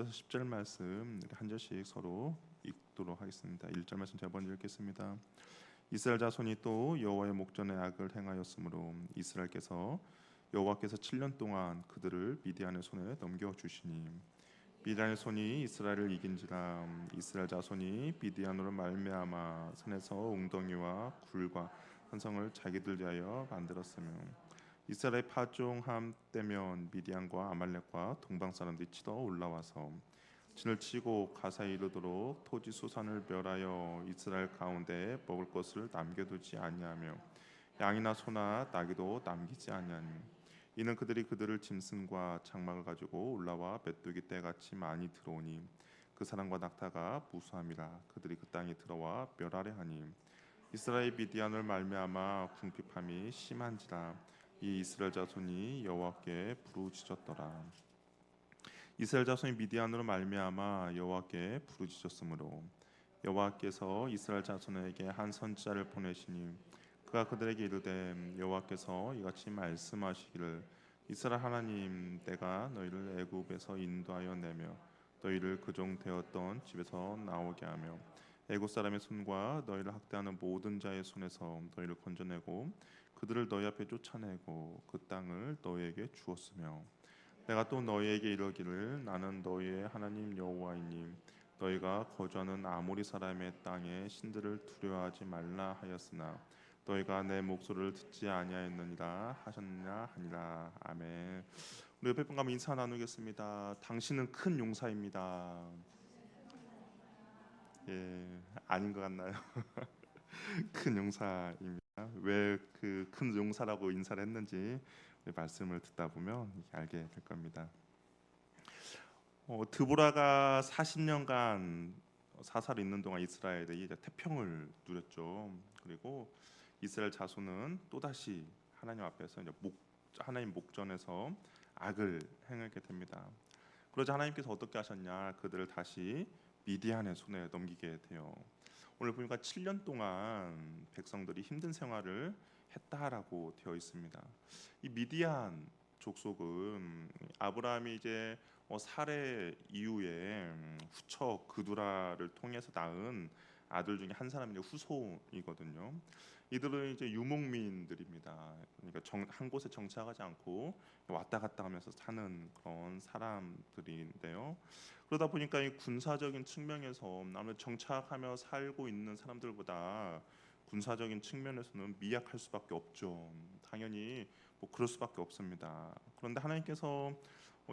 먼저 10절 말씀 한 절씩 서로 읽도록 하겠습니다. 1절 말씀 제가 먼저 읽겠습니다. 이스라엘 자손이 또 여호와의 목전에 악을 행하였으므로 여호와께서 7년 동안 그들을 미디안의 손에 넘겨 주시니 미디안의 손이 이스라엘을 이긴지라. 이스라엘 자손이 미디안으로 말미암아 산에서 웅덩이와 굴과 산성을 자기들 위하여 만들었으며 이스라엘 파종함 때면 미디안과 아말렉과 동방 사람들이 치러 올라와서 진을 치고 가사에 이르도록 토지 수산을 멸하여 이스라엘 가운데 먹을 것을 남겨두지 아니하며 양이나 소나 나귀도 남기지 아니하니 이는 그들을 짐승과 장막을 가지고 올라와 메뚜기 떼같이 많이 들어오니 그 사람과 낙타가 무수함이라 그들이 그 땅에 들어와 멸하려 하니 이스라엘 미디안을 말미암아 궁핍함이 심한지라. 이 이스라엘 자손이 여호와께 부르짖었더라. 이스라엘 자손이 미디안으로 말미암아 여호와께 부르짖었으므로 여호와께서 이스라엘 자손에게 한 선지자를 보내시니 그가 그들에게 이르되 여호와께서 이같이 말씀하시기를 이스라엘 하나님 내가 너희를 애굽에서 인도하여 내며 너희를 그종 되었던 집에서 나오게 하며 애굽 사람의 손과 너희를 학대하는 모든 자의 손에서 너희를 건져내고 그들을 너희 앞에 쫓아내고 그 땅을 너희에게 주었으며 내가 또 너희에게 이르기를 나는 너희의 하나님 여호와이니 너희가 거주하는 아모리 사람의 땅의 신들을 두려워하지 말라 하였으나 너희가 내 목소리를 듣지 아니하였느니라 하셨느냐 하니라. 아멘. 우리 옆에 분과 인사 나누겠습니다. 당신은 큰 용사입니다. 예, 아닌 것 같나요? 큰 용사입니다. 왜 그 큰 용사라고 인사를 했는지 말씀을 듣다 보면 알게 될 겁니다. 드보라가 40년간 사사로 있는 동안 이스라엘이 태평을 누렸죠. 그리고 이스라엘 자손은 또다시 하나님 앞에서 하나님 목전에서 악을 행하게 됩니다. 그러자 하나님께서 어떻게 하셨냐? 그들을 다시 미디안의 손에 넘기게 돼요. 오늘 보니까 7년 동안 백성들이 힘든 생활을 했다라고 되어 있습니다. 이 미디안 족속은 아브라함이 이제 살해 이후에 후처 그두라를 통해서 낳은 아들 중에 한 사람이 후손이거든요. 이들은 이제 유목민들입니다. 그러니까 한 곳에 정착하지 않고 왔다 갔다 하면서 사는 그런 사람들인데요. 그러다 보니까 이 군사적인 측면에서 아무래도 정착하며 살고 있는 사람들보다 군사적인 측면에서는 미약할 수밖에 없죠. 당연히 뭐 그럴 수밖에 없습니다. 그런데 하나님께서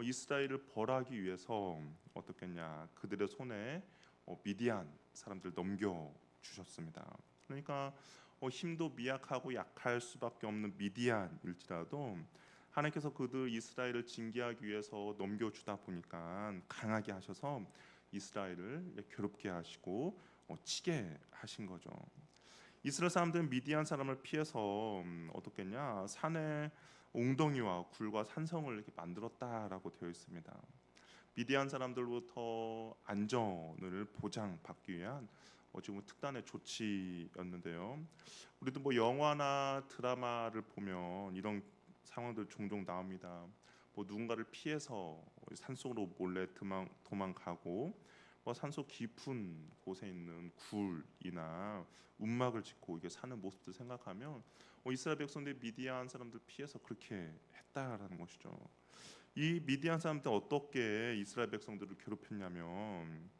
이스라엘을 벌하기 위해서 어떻겠냐? 그들의 손에 미디안 사람들 넘겨 주셨습니다. 그러니까 힘도 미약하고 약할 수밖에 없는 미디안일지라도 하나님께서 그들 이스라엘을 징계하기 위해서 넘겨주다 보니까 강하게 하셔서 이스라엘을 괴롭게 하시고 치게 하신 거죠. 이스라엘 사람들은 미디안 사람을 피해서 어떻겠냐? 산에 웅덩이와 굴과 산성을 이렇게 만들었다라고 되어 있습니다. 미디안 사람들로부터 안전을 보장받기 위한 지금 특단의 조치였는데요. 우리도 뭐 영화나 드라마를 보면 이런 상황들 종종 나옵니다. 뭐 누군가를 피해서 산속으로 몰래 도망가고 산속 깊은 곳에 있는 굴이나 움막을 짓고 이게 사는 모습들 생각하면 이스라엘 백성들이 미디안 사람들 피해서 그렇게 했다라는 것이죠. 이 미디안 사람들 어떻게 이스라엘 백성들을 괴롭혔냐면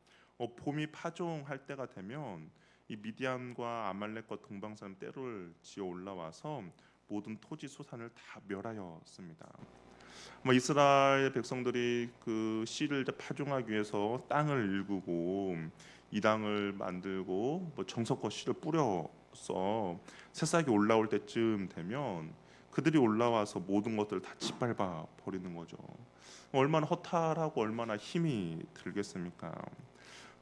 봄이 파종할 때가 되면 이 미디안과 아말렉과 동방 사람 떼를 지어 올라와서 모든 토지 소산을 다 멸하였습니다. 이스라엘 백성들이 그 씨를 파종하기 위해서 땅을 일구고 이 땅을 만들고 정성껏 씨를 뿌려서 새싹이 올라올 때쯤 되면 그들이 올라와서 모든 것들을 다 짓밟아 버리는 거죠. 얼마나 허탈하고 얼마나 힘이 들겠습니까?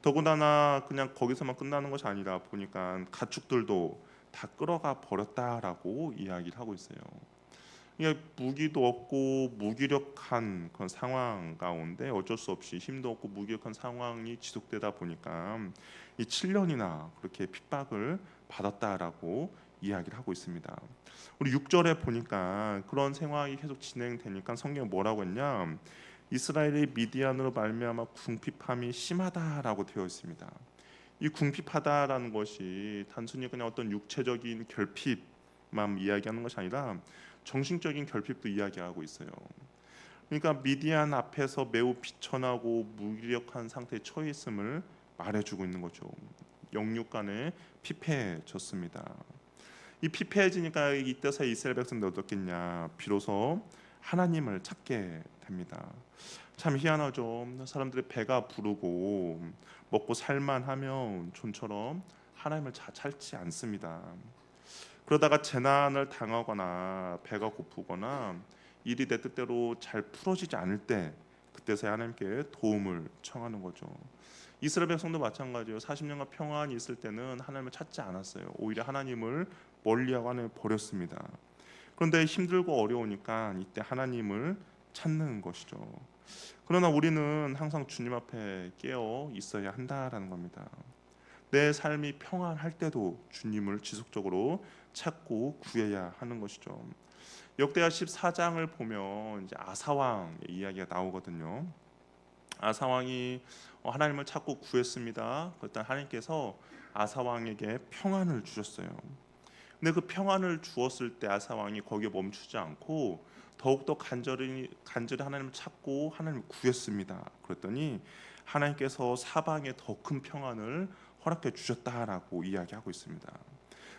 더군다나 그냥 거기서만 끝나는 것이 아니라 보니까 가축들도 다 끌어가 버렸다라고 이야기를 하고 있어요. 이게 무기도 없고 무기력한 그런 상황 가운데 어쩔 수 없이 힘도 없고 무기력한 상황이 지속되다 보니까 이 7년이나 그렇게 핍박을 받았다라고 이야기를 하고 있습니다. 우리 6절에 보니까 그런 상황이 계속 진행되니까 성경이 뭐라고 했냐? 이스라엘이 미디안으로 말미암아 궁핍함이 심하다라고 되어 있습니다. 이 궁핍하다라는 것이 단순히 그냥 어떤 육체적인 결핍만 이야기하는 것이 아니라 정신적인 결핍도 이야기하고 있어요. 그러니까 미디안 앞에서 매우 비천하고 무기력한 상태에 처해 있음을 말해주고 있는 거죠. 영육간에 피폐해졌습니다. 이 피폐해지니까 이때서 이스라엘 백성들 어떻겠냐? 비로소 하나님을 찾게 됩니다. 참 희한하죠. 사람들의 배가 부르고 먹고 살만하면 좀처럼 하나님을 찾지 않습니다. 그러다가 재난을 당하거나 배가 고프거나 일이 내 뜻대로 잘 풀어지지 않을 때 그때서야 하나님께 도움을 청하는 거죠. 이스라엘 백성도 마찬가지예요. 40년간 평안이 있을 때는 하나님을 찾지 않았어요. 오히려 하나님을 멀리하고 하나님을 버렸습니다. 그런데 힘들고 어려우니까 이때 하나님을 찾는 것이죠. 그러나 우리는 항상 주님 앞에 깨어 있어야 한다라는 겁니다. 내 삶이 평안할 때도 주님을 지속적으로 찾고 구해야 하는 것이죠. 역대하 14장을 보면 이제 아사왕의 이야기가 나오거든요. 아사왕이 하나님을 찾고 구했습니다. 그때 하나님께서 아사왕에게 평안을 주셨어요. 근데 그 평안을 주었을 때 아사왕이 거기에 멈추지 않고 더욱더 간절히 하나님을 찾고 하나님을 구했습니다. 그랬더니 하나님께서 사방에 더 큰 평안을 허락해 주셨다라고 이야기하고 있습니다.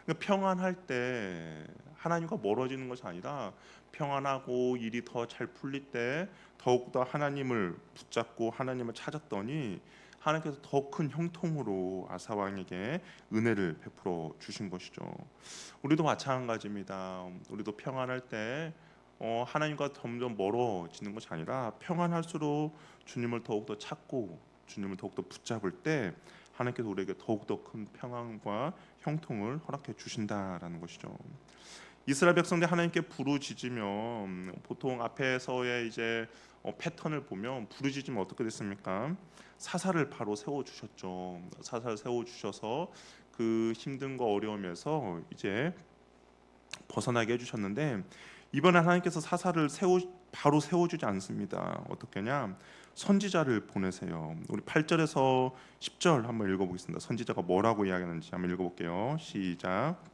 그러니까 평안할 때 하나님과 멀어지는 것이 아니라 평안하고 일이 더 잘 풀릴 때 더욱더 하나님을 붙잡고 하나님을 찾았더니 하나님께서 더 큰 형통으로 아사왕에게 은혜를 베풀어 주신 것이죠. 우리도 마찬가지입니다. 우리도 평안할 때 하나님과 점점 멀어지는 것이 아니라 평안할수록 주님을 더욱더 찾고 주님을 더욱더 붙잡을 때 하나님께서 우리에게 더욱더 큰 평안과 형통을 허락해 주신다라는 것이죠. 이스라엘 백성들 하나님께 부르짖으면 보통 앞에서의 이제 패턴을 보면 부르짖으면 어떻게 됐습니까? 사사를 바로 세워 주셨죠. 사사를 세워 주셔서 그 힘든과 어려움에서 이제 벗어나게 해주셨는데 이번에 하나님께서 사사를 바로 세워주지 않습니다. 어떻게냐? 선지자를 보내세요. 우리 8절에서 10절 한번 읽어보겠습니다. 선지자가 뭐라고 이야기하는지 한번 읽어볼게요. 시작.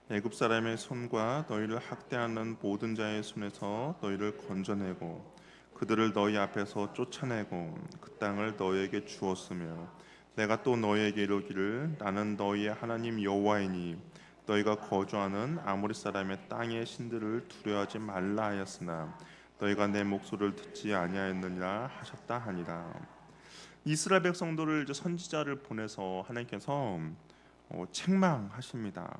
애굽 사람의 손과 너희를 학대하는 모든 자의 손에서 너희를 건져내고 그들을 너희 앞에서 쫓아내고 그 땅을 너희에게 주었으며 내가 또 너희에게 이르기를 나는 너희의 하나님 여호와이니 너희가 거주하는 아모리 사람의 땅의 신들을 두려워하지 말라 하였으나 너희가 내 목소리를 듣지 아니하였느니라 하셨다 하니라. 이스라엘 백성들을 이제 선지자를 보내서 하나님께서 책망하십니다.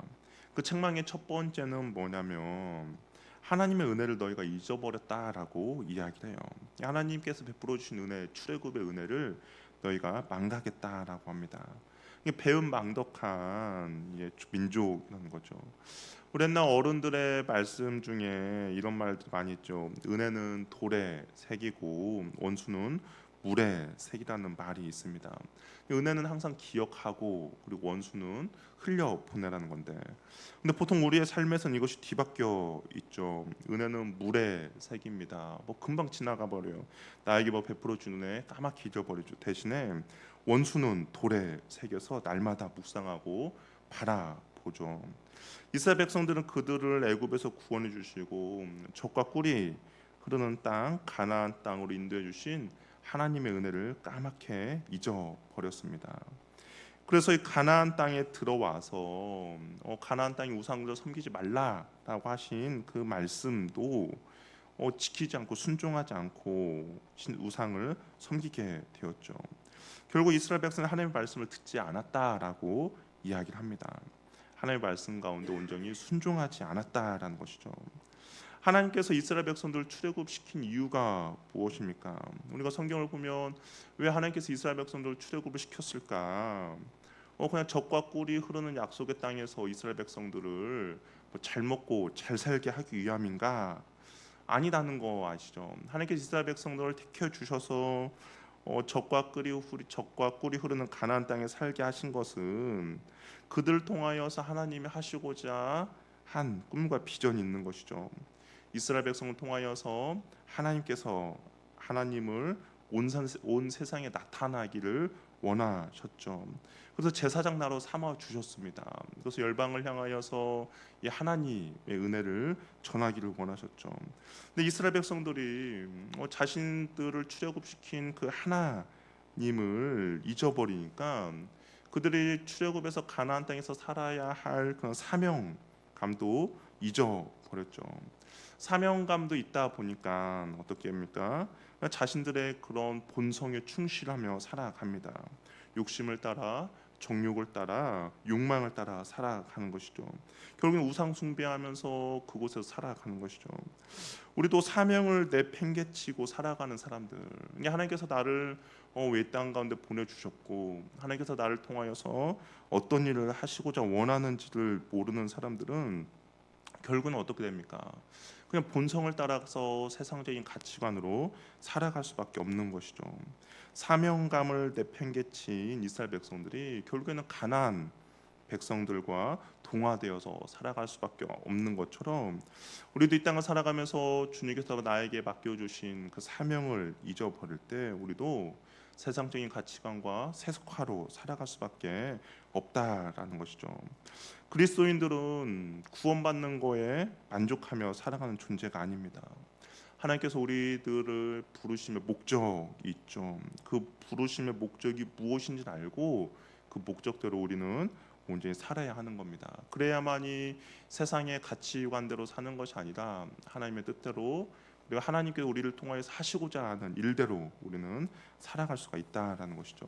그 책망의 첫 번째는 뭐냐면 하나님의 은혜를 너희가 잊어버렸다라고 이야기를 해요. 하나님께서 베풀어 주신 은혜, 출애굽의 은혜를 너희가 망각했다라고 합니다. 이게 배은망덕한 민족이라는 거죠. 우리 옛날 어른들의 말씀 중에 이런 말들 많이 있죠. 은혜는 돌에 새기고 원수는 물에 새기라는 말이 있습니다. 은혜는 항상 기억하고 그리고 원수는 흘려 보내라는 건데, 근데 보통 우리의 삶에서는 이것이 뒤바뀌어 있죠. 은혜는 물에 새깁니다. 뭐 금방 지나가 버려요. 나에게 뭐 베풀어 주는 애 까맣게 잊어버리죠. 대신에 원수는 돌에 새겨서 날마다 묵상하고 바라보죠. 이스라엘 백성들은 그들을 애굽에서 구원해 주시고 젖과 꿀이 흐르는 땅 가나안 땅으로 인도해 주신 하나님의 은혜를 까맣게 잊어버렸습니다. 그래서 이 가나안 땅에 들어와서 가나안 땅의 우상들을 섬기지 말라라고 하신 그 말씀도 지키지 않고 순종하지 않고 우상을 섬기게 되었죠. 결국 이스라엘 백성은 하나님의 말씀을 듣지 않았다라고 이야기를 합니다. 하나님의 말씀 가운데 온전히 순종하지 않았다라는 것이죠. 하나님께서 이스라엘 백성들을 출애굽시킨 이유가 무엇입니까? 우리가 성경을 보면 왜 하나님께서 이스라엘 백성들을 출애굽을 시켰을까? 그냥 젖과 꿀이 흐르는 약속의 땅에서 이스라엘 백성들을 잘 먹고 잘 살게 하기 위함인가? 아니다는 거 아시죠? 하나님께서 이스라엘 백성들을 택해 주셔서 적과 꿀이 흐르는 가나안 땅에 살게 하신 것은 그들을 통하여서 하나님이 하시고자 한 꿈과 비전이 있는 것이죠. 이스라엘 백성을 통하여서 하나님께서 하나님을 온 세상에 나타나기를 원하셨죠. 그래서 제사장 나로 삼아 주셨습니다. 그래서 열방을 향하여서 이 하나님의 은혜를 전하기를 원하셨죠. 근데 이스라엘 백성들이 자신들을 출애굽시킨 그 하나님을 잊어버리니까 그들이 출애굽해서 가나안 땅에서 살아야 할 그런 사명감도 잊어버렸죠. 사명감도 있다 보니까 어떻게 합니까? 자신들의 그런 본성에 충실하며 살아갑니다. 욕심을 따라, 정욕을 따라, 욕망을 따라 살아가는 것이죠. 결국은 우상 숭배하면서 그곳에서 살아가는 것이죠. 우리도 사명을 내팽개치고 살아가는 사람들. 하나님께서 나를 왜 땅 가운데 보내주셨고 하나님께서 나를 통하여서 어떤 일을 하시고자 원하는지를 모르는 사람들은 결국은 어떻게 됩니까? 그냥 본성을 따라서 세상적인 가치관으로 살아갈 수밖에 없는 것이죠. 사명감을 내팽개친 이스라엘 백성들이 결국에는 가나안 백성들과 동화되어서 살아갈 수밖에 없는 것처럼 우리도 이 땅을 살아가면서 주님께서 나에게 맡겨주신 그 사명을 잊어버릴 때 우리도 세상적인 가치관과 세속화로 살아갈 수밖에 없다라는 것이죠. 그리스도인들은 구원받는 거에 만족하며 살아가는 존재가 아닙니다. 하나님께서 우리들을 부르심의 목적이 있죠. 그 부르심의 목적이 무엇인지 알고 그 목적대로 우리는 온전히 살아야 하는 겁니다. 그래야만이 세상의 가치관대로 사는 것이 아니라 하나님의 뜻대로 그리고 하나님께서 우리를 통하여서 하시고자 하는 일대로 우리는 살아갈 수가 있다라는 것이죠.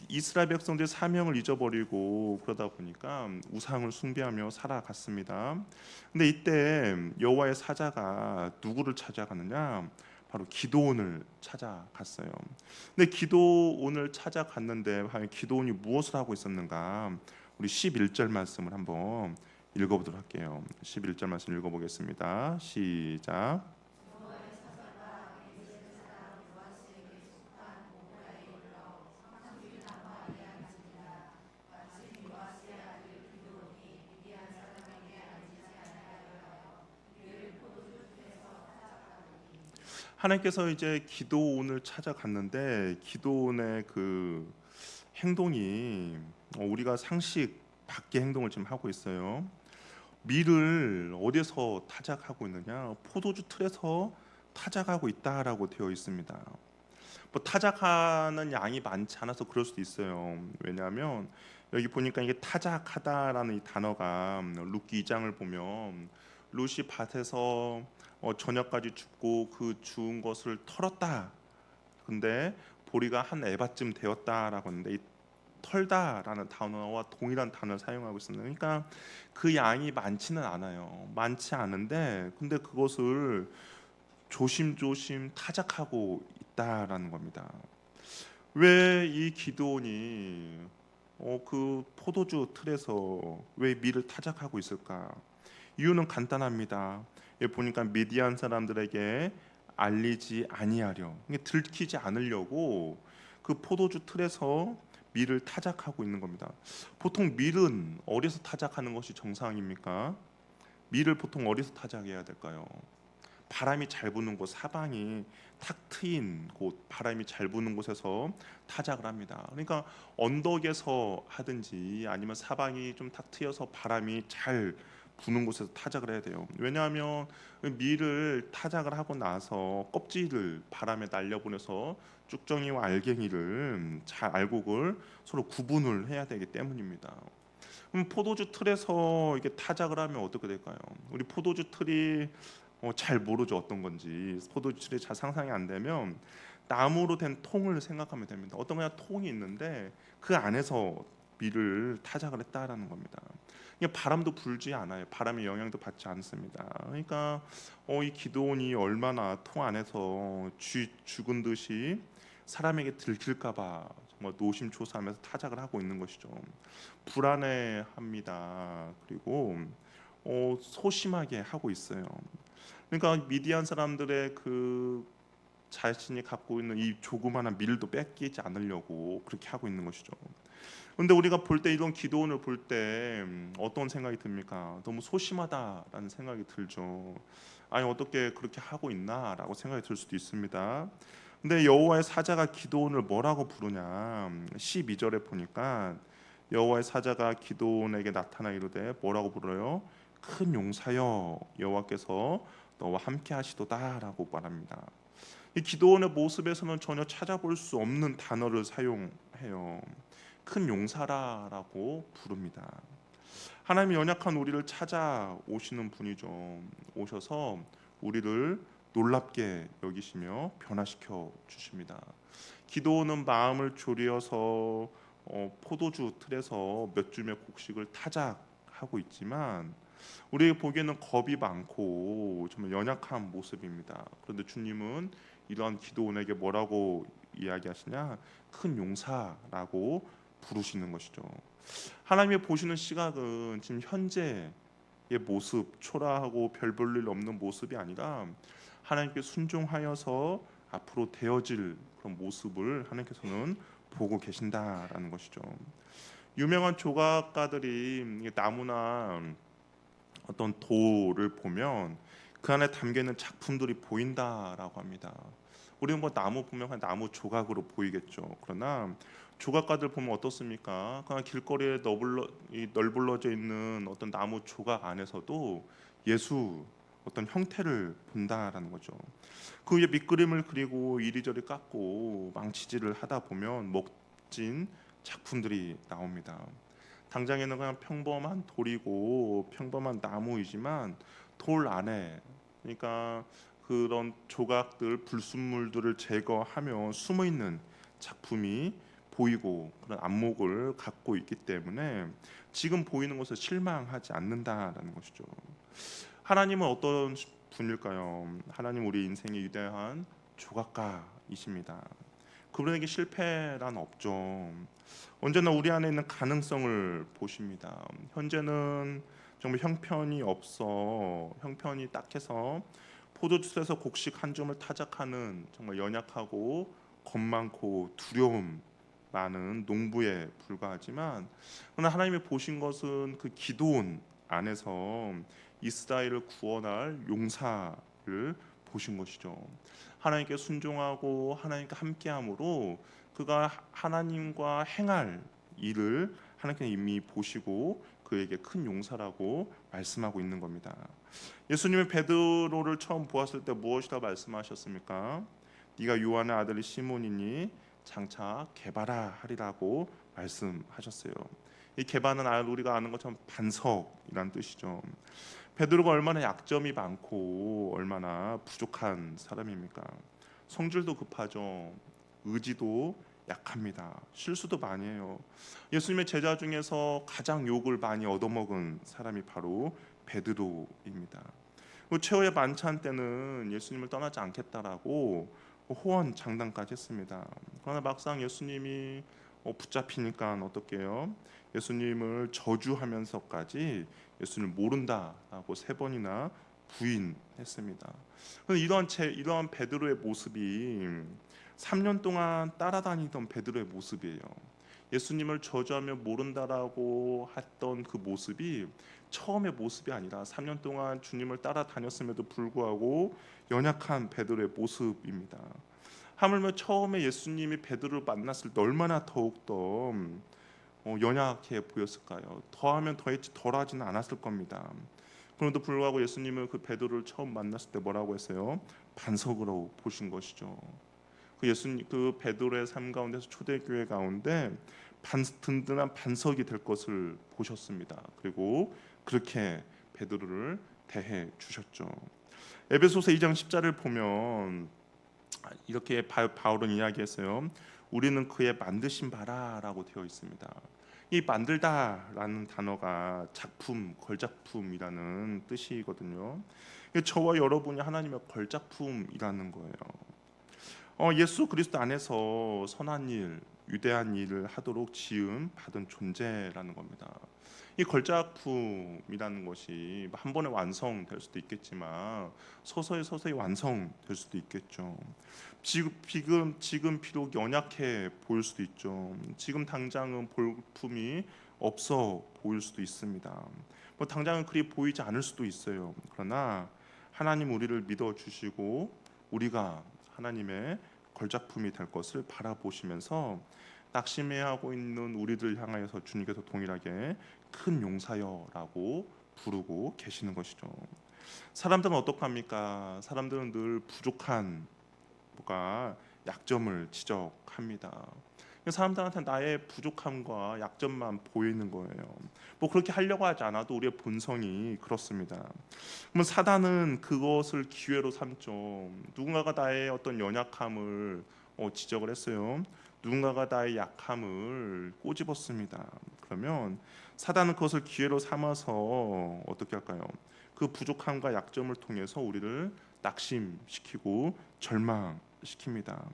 이스라엘 백성들의 사명을 잊어버리고 그러다 보니까 우상을 숭배하며 살아갔습니다. 근데 이때 여호와의 사자가 누구를 찾아가느냐? 바로 기드온을 찾아갔어요. 근데 기드온을 찾아갔는데 과연 기드온이 무엇을 하고 있었는가? 우리 11절 말씀을 한번 읽어보도록 할게요. 11절 말씀 읽어보겠습니다. 시작. 하나님께서 이제 기드온을 찾아갔는데 기드온의 그 행동이 우리가 상식 밖의 행동을 지금 하고 있어요. 밀을 어디서 타작하고 있느냐? 포도주 틀에서 타작하고 있다라고 되어 있습니다. 뭐 타작하는 양이 많지 않아서 그럴 수도 있어요. 왜냐하면 여기 보니까 이게 타작하다라는 이 단어가 룻기 2장을 보면 룻이 밭에서 저녁까지 줍고 그 주운 것을 털었다. 근데 보리가 한 에바쯤 되었다라고 하는데 이 털다라는 단어와 동일한 단어를 사용하고 있습니다. 그러니까 그 양이 많지는 않아요. 많지 않은데 근데 그것을 조심조심 타작하고 있다라는 겁니다. 왜 이 기드온이 그 포도주 틀에서 왜 밀을 타작하고 있을까? 이유는 간단합니다. 여기 보니까 미디안 사람들에게 알리지 아니하려, 들키지 않으려고 그 포도주 틀에서 밀을 타작하고 있는 겁니다. 보통 밀은 어디서 타작하는 것이 정상입니까? 밀을 보통 어디서 타작해야 될까요? 바람이 잘 부는 곳, 사방이 탁 트인 곳, 바람이 잘 부는 곳에서 타작을 합니다. 그러니까 언덕에서 하든지 아니면 사방이 좀 탁 트여서 바람이 잘 부는 곳에서 타작을 해야 돼요. 왜냐하면 밀을 타작을 하고 나서 껍질을 바람에 날려보내서 쭉정이와 알갱이를 잘 알곡을 서로 구분을 해야 되기 때문입니다. 그럼 포도주 틀에서 이게 타작을 하면 어떻게 될까요? 우리 포도주 틀이 잘 모르죠 어떤 건지. 포도주 틀이 잘 상상이 안 되면 나무로 된 통을 생각하면 됩니다. 어떤 그냥 통이 있는데 그 안에서 밀을 타작을 했다라는 겁니다. 바람도 불지 않아요. 바람의 영향도 받지 않습니다. 그러니까 이 기드온이 얼마나 통 안에서 죽은 듯이 사람에게 들킬까봐 정말 노심초사하면서 타작을 하고 있는 것이죠. 불안해합니다. 그리고 소심하게 하고 있어요. 그러니까 미디안 사람들의 그 자신이 갖고 있는 이 조그마한 밀도 뺏기지 않으려고 그렇게 하고 있는 것이죠. 근데 우리가 볼 때 이런 기도원을 볼 때 어떤 생각이 듭니까? 너무 소심하다라는 생각이 들죠. 아니 어떻게 그렇게 하고 있나라고 생각이 들 수도 있습니다. 근데 여호와의 사자가 기도원을 뭐라고 부르냐? 12절에 보니까 여호와의 사자가 기도원에게 나타나 이르되 뭐라고 불러요? 큰 용사여 여호와께서 너와 함께 하시도다라고 말합니다. 이 기도원의 모습에서는 전혀 찾아볼 수 없는 단어를 사용해요. 큰 용사라라고 부릅니다. 하나님이 연약한 우리를 찾아오시는 분이죠. 오셔서 우리를 놀랍게 여기시며 변화시켜 주십니다. 기도는 마음을 졸여서 포도주 틀에서 몇 줌의 곡식을 타작하고 있지만 우리에게 보기에는 겁이 많고 정말 연약한 모습입니다. 그런데 주님은 이러한 기도원에게 뭐라고 이야기하시냐? 큰 용사라고 부르시는 것이죠. 하나님이 보시는 시각은 지금 현재의 모습, 초라하고 별 볼 일 없는 모습이 아니라 하나님께 순종하여서 앞으로 되어질 그런 모습을 하나님께서는 보고 계신다라는 것이죠. 유명한 조각가들이 나무나 어떤 돌을 보면 그 안에 담겨 있는 작품들이 보인다라고 합니다. 우리는 뭐 나무 보면 그냥 나무 조각으로 보이겠죠. 그러나 조각가들 보면 어떻습니까? 그냥 길거리에 널브러져 있는 어떤 나무 조각 안에서도 예수 어떤 형태를 본다라는 거죠. 그 위에 밑그림을 그리고 이리저리 깎고 망치질을 하다 보면 멋진 작품들이 나옵니다. 당장에는 그냥 평범한 돌이고 평범한 나무이지만 돌 안에 그러니까 그런 조각들 불순물들을 제거하며 숨어 있는 작품이 보이고 그런 안목을 갖고 있기 때문에 지금 보이는 것에 실망하지 않는다라는 것이죠. 하나님은 어떤 분일까요? 하나님 우리 인생의 위대한 조각가이십니다. 그분에게 실패란 없죠. 언제나 우리 안에 있는 가능성을 보십니다. 현재는 정말 형편이 딱해서 포도주에서 곡식 한 줌을 타작하는 정말 연약하고 겁 많고 두려움 많은 농부에 불과하지만 그러나 하나님이 보신 것은 그 기도원 안에서 이스라엘을 구원할 용사를 보신 것이죠. 하나님께 순종하고 하나님께 함께함으로 그가 하나님과 행할 일을 하나님께 이미 보시고 그에게 큰 용사라고 말씀하고 있는 겁니다. 예수님이 베드로를 처음 보았을 때 무엇이라 말씀하셨습니까? 네가 요한의 아들 시몬이니 장차 게바라 하리라고 말씀하셨어요. 이 게바는 우리가 아는 것처럼 반석이란 뜻이죠. 베드로가 얼마나 약점이 많고 얼마나 부족한 사람입니까? 성질도 급하죠. 의지도 약합니다. 실수도 많이 해요. 예수님의 제자 중에서 가장 욕을 많이 얻어먹은 사람이 바로 베드로입니다. 최후의 만찬 때는 예수님을 떠나지 않겠다라고 호언장담까지 했습니다. 그러나 막상 예수님이 붙잡히니까 어떻게요? 예수님을 저주하면서까지 예수님을 모른다라고 3번이나 부인했습니다. 이러한 베드로의 모습이 3년 동안 따라다니던 베드로의 모습이에요. 예수님을 저주하며 모른다라고 했던 그 모습이 처음의 모습이 아니라 3년 동안 주님을 따라다녔음에도 불구하고 연약한 베드로의 모습입니다. 하물며 처음에 예수님이 베드로를 만났을 때 얼마나 더욱더 연약해 보였을까요? 더하면 더했지 덜하지는 않았을 겁니다. 그럼에도 불구하고 예수님은 그 베드로를 처음 만났을 때 뭐라고 했어요? 반석으로 보신 것이죠. 그 베드로의 삶 가운데서 초대교회 가운데 든든한 반석이 될 것을 보셨습니다. 그리고 그렇게 베드로를 대해 주셨죠. 에베소서 2장 10절을 보면 이렇게 바울은 이야기했어요. 우리는 그의 만드신 바라라고 되어 있습니다. 이 만들다라는 단어가 작품, 걸작품이라는 뜻이거든요. 저와 여러분이 하나님의 걸작품이라는 거예요. 예수 그리스도 안에서 선한 일, 위대한 일을 하도록 지음 받은 존재라는 겁니다. 이 걸작품이라는 것이 한 번에 완성될 수도 있겠지만 서서히 완성될 수도 있겠죠. 지금 비록 연약해 보일 수도 있죠. 지금 당장은 볼품이 없어 보일 수도 있습니다. 뭐 당장은 그리 보이지 않을 수도 있어요. 그러나 하나님 우리를 믿어 주시고 우리가 하나님의 걸작품이 될 것을 바라보시면서 낙심해하고 있는 우리들 향하여서 주님께서 동일하게 큰 용사여라고 부르고 계시는 것이죠. 사람들은 어떡합니까? 사람들은 늘 부족한 뭐가 약점을 지적합니다. 사람들한테 나의 부족함과 약점만 보이는 거예요. 뭐 그렇게 하려고 하지 않아도 우리의 본성이 그렇습니다. 그러면 사단은 그것을 기회로 삼죠. 누군가가 나의 어떤 연약함을 지적을 했어요. 누군가가 나의 약함을 꼬집었습니다. 그러면 사단은 그것을 기회로 삼아서 어떻게 할까요? 그 부족함과 약점을 통해서 우리를 낙심시키고 절망시킵니다.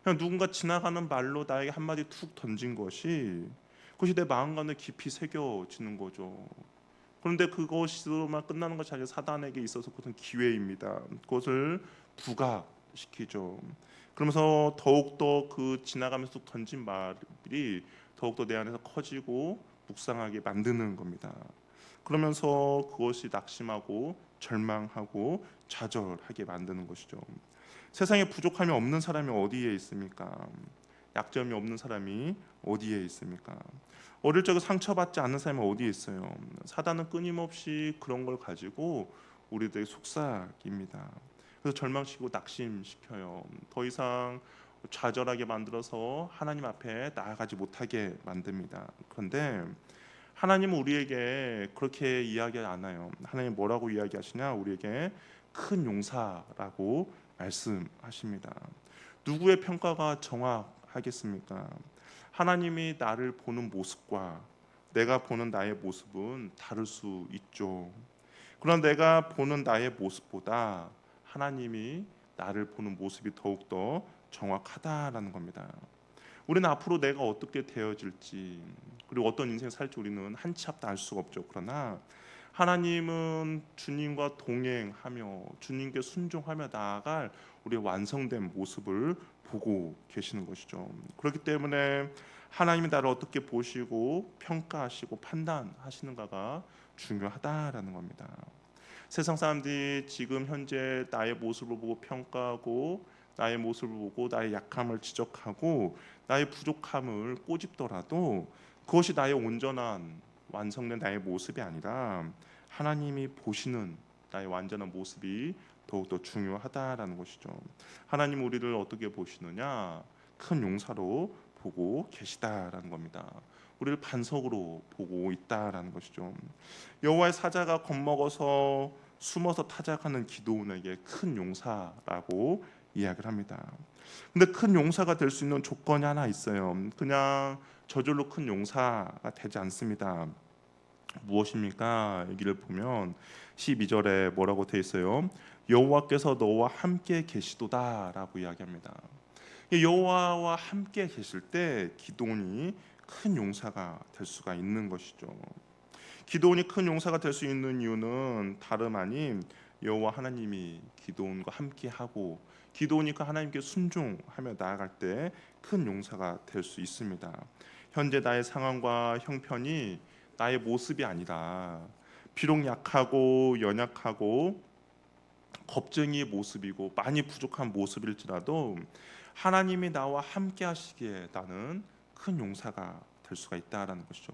그냥 누군가 지나가는 말로 나에게 한마디 툭 던진 그것이 내 마음간에 깊이 새겨지는 거죠. 그런데 그것으로만 끝나는 것이 아니라 사단에게 있어서 그것은 기회입니다. 그것을 부각시키죠. 그러면서 더욱더 그 지나가면서 툭 던진 말이 더욱더 내 안에서 커지고 묵상하게 만드는 겁니다. 그러면서 그것이 낙심하고 절망하고 좌절하게 만드는 것이죠. 세상에 부족함이 없는 사람이 어디에 있습니까? 약점이 없는 사람이 어디에 있습니까? 어릴 적에 상처받지 않는 사람이 어디에 있어요? 사단은 끊임없이 그런 걸 가지고 우리들의 속삭입니다. 그래서 절망시키고 낙심시켜요. 더 이상 좌절하게 만들어서 하나님 앞에 나아가지 못하게 만듭니다. 그런데 하나님은 우리에게 그렇게 이야기하지 않아요. 하나님 뭐라고 이야기하시냐? 우리에게 큰 용사라고 말씀하십니다. 누구의 평가가 정확하겠습니까? 하나님이 나를 보는 모습과 내가 보는 나의 모습은 다를 수 있죠. 그러나 내가 보는 나의 모습보다 하나님이 나를 보는 모습이 더욱더 정확하다라는 겁니다. 우리는 앞으로 내가 어떻게 되어질지 그리고 어떤 인생을 살지 우리는 한 치 앞도 알 수가 없죠. 그러나 하나님은 주님과 동행하며 주님께 순종하며 나아갈 우리의 완성된 모습을 보고 계시는 것이죠. 그렇기 때문에 하나님이 나를 어떻게 보시고 평가하시고 판단하시는가가 중요하다라는 겁니다. 세상 사람들이 지금 현재 나의 모습을 보고 평가하고 나의 모습을 보고 나의 약함을 지적하고 나의 부족함을 꼬집더라도 그것이 나의 온전한 완성된 나의 모습이 아니라 하나님이 보시는 나의 완전한 모습이 더욱더 중요하다라는 것이죠. 하나님 우리를 어떻게 보시느냐? 큰 용사로 보고 계시다라는 겁니다. 우리를 반석으로 보고 있다라는 것이죠. 여호와의 사자가 겁먹어서 숨어서 타작하는 기도원에게 큰 용사라고 이야기를 합니다. 근데 큰 용사가 될 수 있는 조건이 하나 있어요. 그냥 저절로 큰 용사가 되지 않습니다. 무엇입니까? 여기를 보면 12절에 뭐라고 되어 있어요? 여호와께서 너와 함께 계시도다라고 이야기합니다. 여호와와 함께 계실 때 기도원이 큰 용사가 될 수가 있는 것이죠. 기도원이 큰 용사가 될 수 있는 이유는 다름 아닌 여호와 하나님이 기도원과 함께하고 기도원이 그 하나님께 순종하며 나아갈 때 큰 용사가 될 수 있습니다. 현재 나의 상황과 형편이 나의 모습이 아니라 비록 약하고 연약하고 겁쟁이의 모습이고 많이 부족한 모습일지라도 하나님이 나와 함께 하시기에 나는 큰 용사가 될 수가 있다라는 것이죠.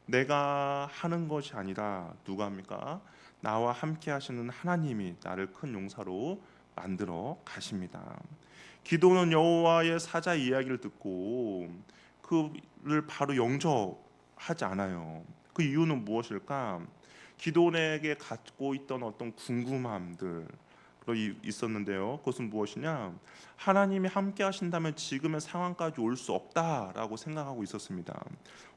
내가 하는 것이 아니라 누가 합니까? 나와 함께 하시는 하나님이 나를 큰 용사로 만들어 가십니다. 기도는 여호와의 사자 이야기를 듣고 그를 바로 영접하지 않아요. 그 이유는 무엇일까? 기도원에게 갖고 있던 어떤 궁금함들 있었는데요. 그것은 무엇이냐? 하나님이 함께 하신다면 지금의 상황까지 올 수 없다라고 생각하고 있었습니다.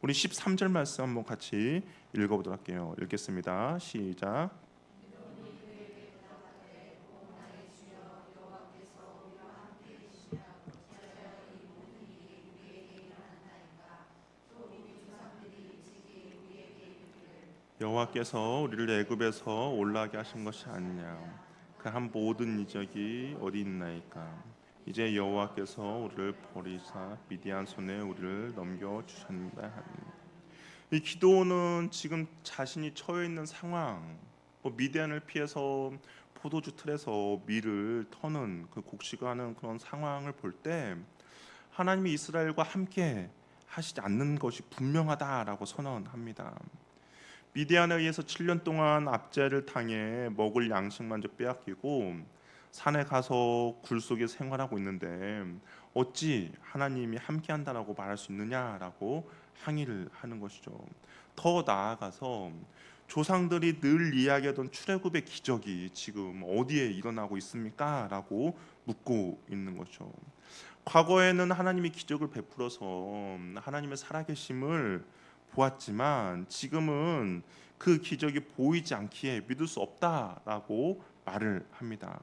우리 13절 말씀 한번 같이 읽어보도록 할게요. 읽겠습니다. 시작. 여호와께서 우리를 애굽에서 올라가게 하신 것이 아니냐. 그 한 모든 이적이 어디 있나이까. 이제 여호와께서 우리를 버리사 미디안 손에 우리를 넘겨 주셨나이다 하니. 이 기도는 지금 자신이 처해 있는 상황, 미디안을 피해서 포도주 틀에서 밀을 터는 그 곡식하는 그런 상황을 볼 때 하나님이 이스라엘과 함께 하시지 않는 것이 분명하다라고 선언합니다. 미디안에 의해서 7년 동안 압제를 당해 먹을 양식마저 빼앗기고 산에 가서 굴 속에 생활하고 있는데 어찌 하나님이 함께한다라고 말할 수 있느냐라고 항의를 하는 것이죠. 더 나아가서 조상들이 늘 이야기하던 출애굽의 기적이 지금 어디에 일어나고 있습니까? 라고 묻고 있는 거죠. 과거에는 하나님이 기적을 베풀어서 하나님의 살아계심을 보았지만 지금은 그 기적이 보이지 않기에 믿을 수 없다라고 말을 합니다.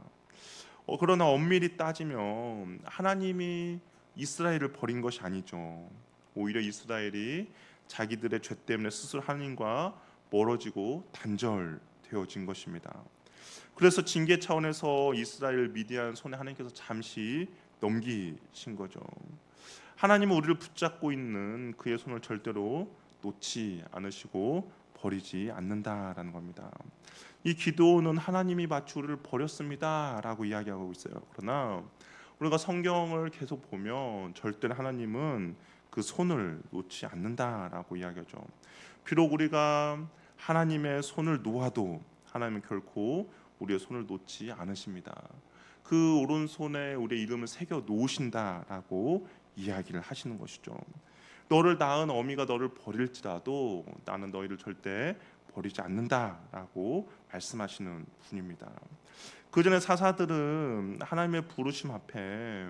그러나 엄밀히 따지면 하나님이 이스라엘을 버린 것이 아니죠. 오히려 이스라엘이 자기들의 죄 때문에 스스로 하나님과 멀어지고 단절되어진 것입니다. 그래서 징계 차원에서 이스라엘 미디안 손에 하나님께서 잠시 넘기신 거죠. 하나님은 우리를 붙잡고 있는 그의 손을 절대로 놓지 않으시고 버리지 않는다라는 겁니다. 이 기도는 하나님이 마치 우리를 버렸습니다라고 이야기하고 있어요. 그러나 우리가 성경을 계속 보면 절대로 하나님은 그 손을 놓지 않는다라고 이야기하죠. 비록 우리가 하나님의 손을 놓아도 하나님은 결코 우리의 손을 놓지 않으십니다. 그 오른손에 우리의 이름을 새겨 놓으신다라고 이야기를 하시는 것이죠. 너를 낳은 어미가 너를 버릴지라도 나는 너희를 절대 버리지 않는다라고 말씀하시는 분입니다. 그 전에 사사들은 하나님의 부르심 앞에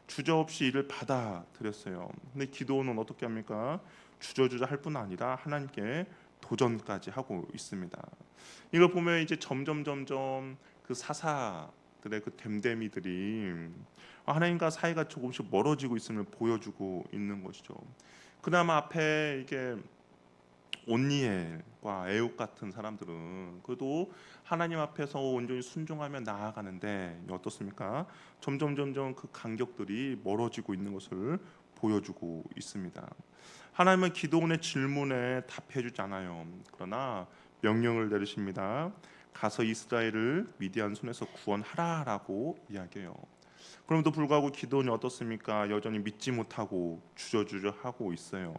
주저없이 이를 받아들였어요. 근데 기도는 어떻게 합니까? 주저주저 할 뿐 아니라 하나님께 도전까지 하고 있습니다. 이걸 보면 이제 점점 그 사사들의 그 됨됨이들이 하나님과 사이가 조금씩 멀어지고 있음을 보여주고 있는 것이죠. 그나마 앞에 이게 온니엘과 에웃 같은 사람들은 그래도 하나님 앞에서 온전히 순종하며 나아가는데 어떻습니까? 점점 그 간격들이 멀어지고 있는 것을 보여주고 있습니다. 하나님은 기도원의 질문에 답해주지 않아요. 그러나 명령을 내리십니다. 가서 이스라엘을 미디안 손에서 구원하라라고 이야기해요. 그럼에도 불구하고 기도원이 어떻습니까? 여전히 믿지 못하고 주저주저하고 있어요.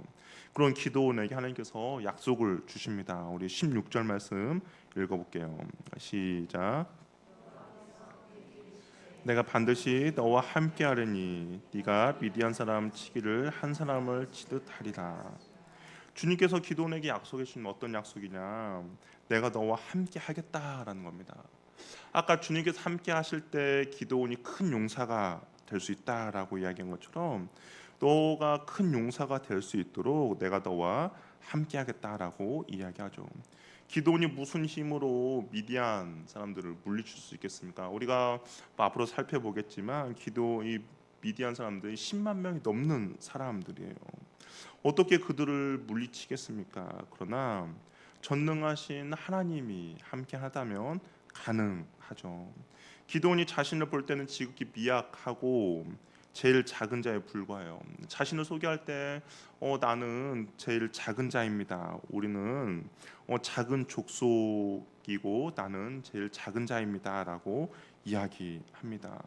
그런 기도원에게 하나님께서 약속을 주십니다. 우리 16절 말씀 읽어볼게요. 시작. 내가 반드시 너와 함께하리니 네가 미디안 사람 치기를 한 사람을 치듯 하리라. 주님께서 기도원에게 약속해 주신 어떤 약속이냐? 내가 너와 함께 하겠다라는 겁니다. 아까 주님께서 함께 하실 때 기도원이 큰 용사가 될 수 있다라고 이야기한 것처럼 너가 큰 용사가 될 수 있도록 내가 너와 함께 하겠다라고 이야기하죠. 기도원이 무슨 힘으로 미디안 사람들을 물리칠 수 있겠습니까? 우리가 앞으로 살펴보겠지만 이 미디안 사람들이 10만 명이 넘는 사람들이에요. 어떻게 그들을 물리치겠습니까? 그러나 전능하신 하나님이 함께 하다면 가능하죠. 기도원이 자신을 볼 때는 지극히 미약하고 제일 작은 자에 불과해요. 자신을 소개할 때 나는 제일 작은 자입니다. 우리는 작은 족속이고 나는 제일 작은 자입니다라고 이야기합니다.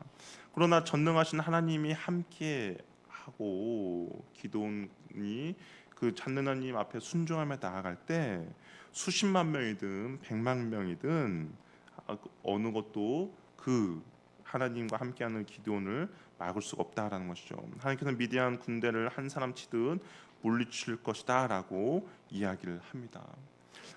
그러나 전능하신 하나님이 함께 하고 기도원이 그 전능하님 앞에 순종하며 나아갈 때 수십만 명이든 100만 명이든 어느 것도 그 하나님과 함께하는 기도원을 막을 수가 없다라는 것이죠. 하나님께서는 미디안 군대를 한 사람 치듯 물리칠 것이다라고 이야기를 합니다.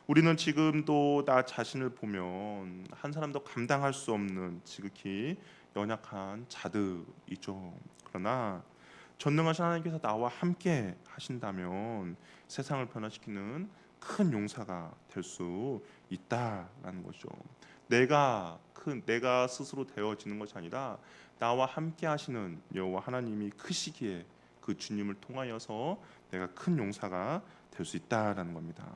우리는 지금도 나 자신을 보면 한 사람도 감당할 수 없는 지극히 연약한 자들이죠. 그러나 전능하신 하나님께서 나와 함께 하신다면 세상을 변화시키는 큰 용사가 될 수 있다라는 거죠. 내가 스스로 되어지는 것이 아니라 나와 함께 하시는 여호와 하나님이 크시기에 그 주님을 통하여서 내가 큰 용사가 될 수 있다라는 겁니다.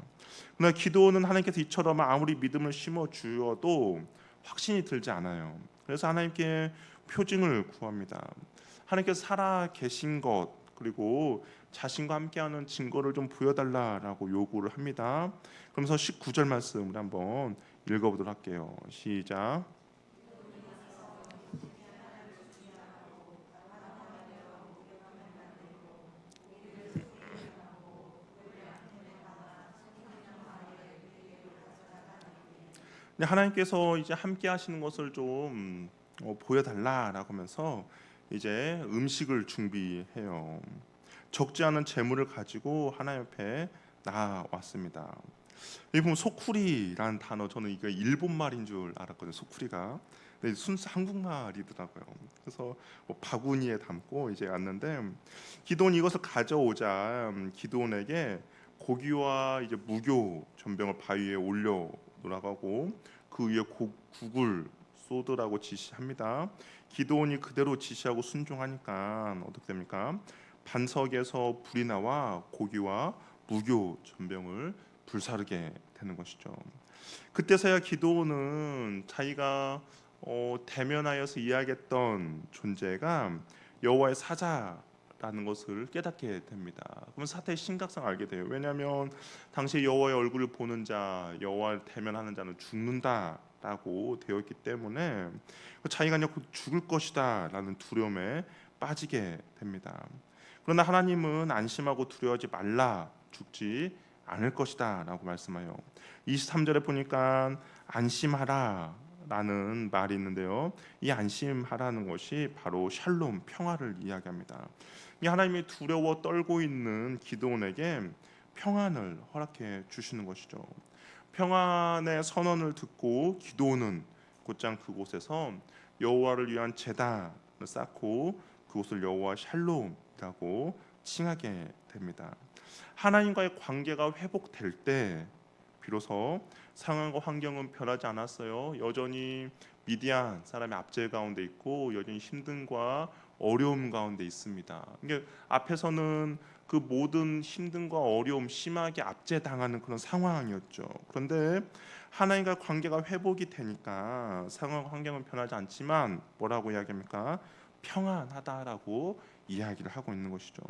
그러나 기도는 하나님께서 이처럼 아무리 믿음을 심어 주어도 확신이 들지 않아요. 그래서 하나님께 표징을 구합니다. 하나님께서 살아 계신 것, 그리고 자신과 함께하는 증거를 좀 보여달라라고 요구를 합니다. 그러면서 19절 말씀을 한번 읽어보도록 할게요. 시작. 하나님께서 이제 함께 하시는 것을 좀 보여달라라고 하면서 이제 음식을 준비해요. 적지 않은 재물을 가지고 하나님 앞에 나왔습니다. 여기 보면 소쿠리라는 단어, 저는 이게 일본 말인 줄 알았거든요. 소쿠리가. 근데 순수 한국말이더라고요. 그래서 바구니에 담고 이제 왔는데, 기도원이 이것을 가져오자 기도원에게 고기와 이제 무교 전병을 바위에 올려 놓으라고 그 위에 국을 쏟으라고 지시합니다. 기도원이 그대로 지시하고 순종하니까 어떻게 됩니까? 반석에서 불이 나와 고기와 무교 전병을 불사르게 되는 것이죠. 그때서야 기도는 자기가 대면하여서 이야기했던 존재가 여호와의 사자라는 것을 깨닫게 됩니다. 그러면 사태의 심각성을 알게 돼요. 왜냐하면 당시 여호와의 얼굴을 보는 자, 여호와를 대면하는 자는 죽는다라고 되어 있기 때문에 자기가 곧 죽을 것이다라는 두려움에 빠지게 됩니다. 그러나 하나님은 안심하고 두려워하지 말라, 죽지 않을 것이다 라고 말씀해요. 23절에 보니까 안심하라 라는 말이 있는데요, 이 안심하라는 것이 바로 샬롬, 평화를 이야기합니다. 이 하나님이 두려워 떨고 있는 기드온에게 평안을 허락해 주시는 것이죠. 평안의 선언을 듣고 기드온은 곧장 그곳에서 여호와를 위한 제단을 쌓고 그곳을 여호와 샬롬이라고 칭하게 됩니다. 하나님과의 관계가 회복될 때 비로소 상황과 환경은 변하지 않았어요. 여전히 미디안 사람의 압제 가운데 있고 여전히 힘듦과 어려움 가운데 있습니다. 이게 앞에서는 그 모든 힘듦과 어려움, 심하게 압제당하는 그런 상황이었죠. 그런데 하나님과 관계가 회복이 되니까 상황 환경은 변하지 않지만 뭐라고 이야기합니까? 평안하다라고 이야기를 하고 있는 것이죠.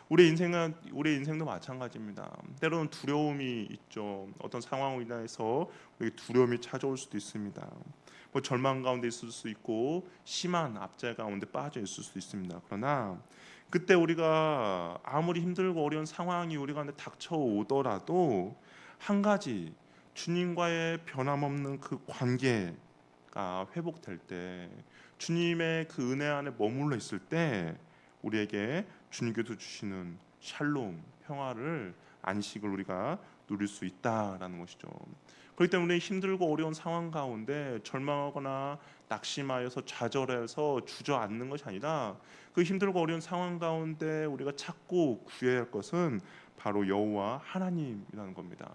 우리 인생도 마찬가지입니다. 때로는 두려움이 있죠. 어떤 상황으로 인해서 우리 두려움이 찾아올 수도 있습니다. 절망 가운데 있을 수 있고 심한 압제 가운데 빠져 있을 수도 있습니다. 그러나 그때 우리가 아무리 힘들고 어려운 상황이 우리 가운데 닥쳐오더라도 한 가지, 주님과의 변함없는 그 관계가 회복될 때, 주님의 그 은혜 안에 머물러 있을 때 우리에게 주님께서 주시는 샬롬, 평화를, 안식을 우리가 누릴 수 있다라는 것이죠. 그렇기 때문에 힘들고 어려운 상황 가운데 절망하거나 낙심하여서 좌절해서 주저앉는 것이 아니라, 그 힘들고 어려운 상황 가운데 우리가 찾고 구해야 할 것은 바로 여호와 하나님이라는 겁니다.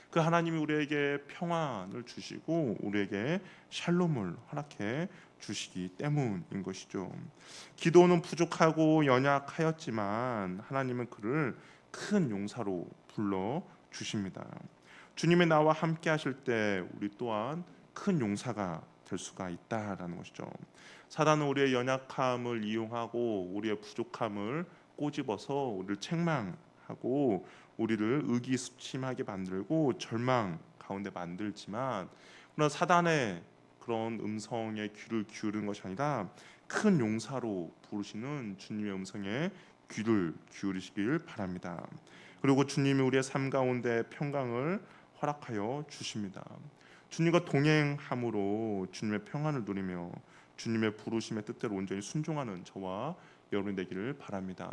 그 하나님이 우리에게 평안을 주시고 우리에게 샬롬을 허락해 주시기 때문인 것이죠. 기도는 부족하고 연약하였지만 하나님은 그를 큰 용사로 불러 주십니다. 주님의 나와 함께 하실 때 우리 또한 큰 용사가 될 수가 있다라는 것이죠. 사단은 우리의 연약함을 이용하고 우리의 부족함을 꼬집어서 우리를 책망하고 우리를 의기소침하게 만들고 절망 가운데 만들지만, 그러나 사단의 그런 음성에 귀를 기울이는 것이 아니라 큰 용사로 부르시는 주님의 음성에 귀를 기울이시길 바랍니다. 그리고 주님이 우리의 삶 가운데 평강을 허락하여 주십니다. 주님과 동행함으로 주님의 평안을 누리며 주님의 부르심의 뜻대로 온전히 순종하는 저와 여러분이 되기를 바랍니다.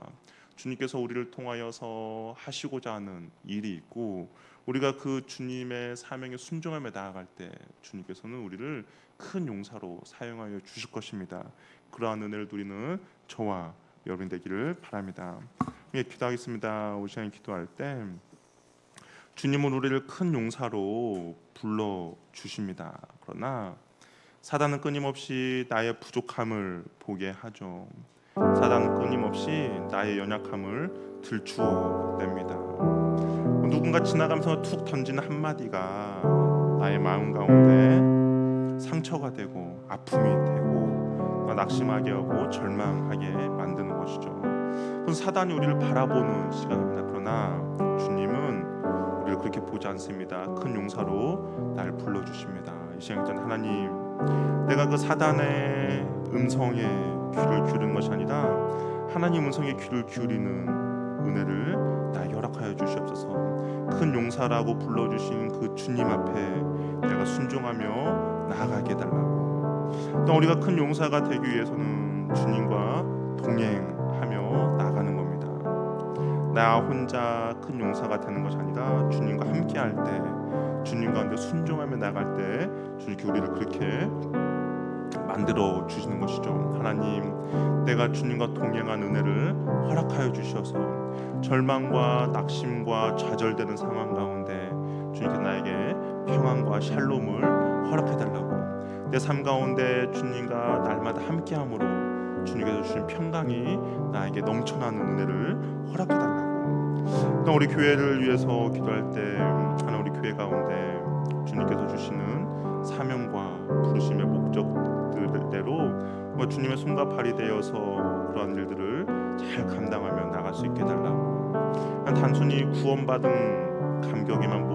주님께서 우리를 통하여서 하시고자 하는 일이 있고, 우리가 그 주님의 사명에 순종하며 나아갈 때 주님께서는 우리를 큰 용사로 사용하여 주실 것입니다. 그러한 은혜를 누리는 저와 여러분 되기를 바랍니다. 기도하겠습니다. 이 시간에 기도할 때 주님은 우리를 큰 용사로 불러 주십니다. 그러나 사단은 끊임없이 나의 부족함을 보게 하죠. 사단은 끊임없이 나의 연약함을 들추어냅니다. 누군가 지나가면서 툭 던지는 한마디가 나의 마음 가운데 상처가 되고 아픔이 되고 낙심하게 하고 절망하게 만드는 것이죠. 그건 사단이 우리를 바라보는 시각입니다. 그러나 주님은 우리를 그렇게 보지 않습니다. 큰 용사로 날 불러주십니다. 이 시간 전 하나님, 내가 그 사단의 음성에 귀를 기울이는 것이 아니라 하나님 음성에 귀를 기울이는 은혜를 나에게 허락하여 주시옵소서. 큰 용사라고 불러주신 그 주님 앞에 내가 순종하며 나아가게 해달라고. 또 우리가 큰 용사가 되기 위해서는 주님과 동행하며 나가는 겁니다. 나 혼자 큰 용사가 되는 것이 아니라 주님과 함께할 때, 주님 가운데 순종하며 나갈 때 주님께 우리를 그렇게 만들어 주시는 것이죠. 하나님, 내가 주님과 동행한 은혜를 허락하여 주셔서 절망과 낙심과 좌절되는 상황 가운데 주님께 나에게 평안과 샬롬을 허락해달라고. 내 삶 가운데 주님과 날마다 함께함으로 주님께서 주신 평강이 나에게 넘쳐나는 은혜를 허락해달라고. 또 우리 교회를 위해서 기도할 때 하나 우리 교회 가운데 주님께서 주시는 사명과 부르심의 목적대로 주님의 손과 발이 되어서 그러한 일들을 잘 감당하며 나갈 수 있게 해달라고. 단순히 구원받은 감격에만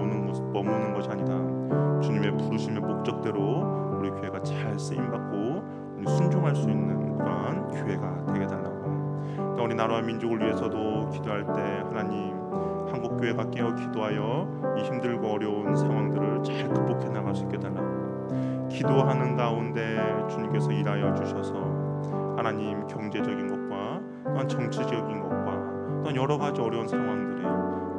머무는 것이 아니라 주님의 부르심의 목적대로 우리 교회가 잘 쓰임받고 우리 순종할 수 있는 그러한 교회가 되게 해달라고. 또 우리 나라와 민족을 위해서도 기도할 때 하나님, 한국교회가 깨어 기도하여 이 힘들고 어려운 상황들을 잘 극복해 나갈 수 있게 해달라고. 기도하는 가운데 주님께서 일하여 주셔서 하나님, 경제적인 것과 또한 정치적인 것과 또한 여러 가지 어려운 상황들에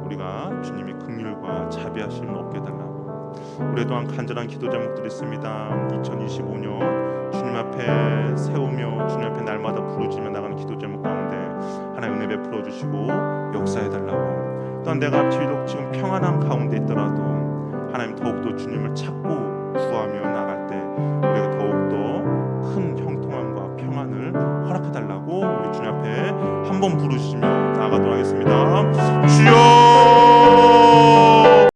우리가 주님의 긍휼과 자비하심을 얻게 해달라고. 우리 또한 간절한 기도 제목들이 있습니다. 2025년 주님 앞에 세우며 주님 앞에 날마다 부르짖며 나가는 기도 제목 가운데 하나님 은혜 베풀어 주시고 역사해달라고. 또한 내가 비록 지금 평안한 가운데 있더라도 하나님 더욱더 주님을 찾고 구하며 나갈 때 우리가 더욱더 큰 형통함과 평안을 허락해달라고 우리 주님 앞에 한번 부르시며 나가도록 하겠습니다. 주여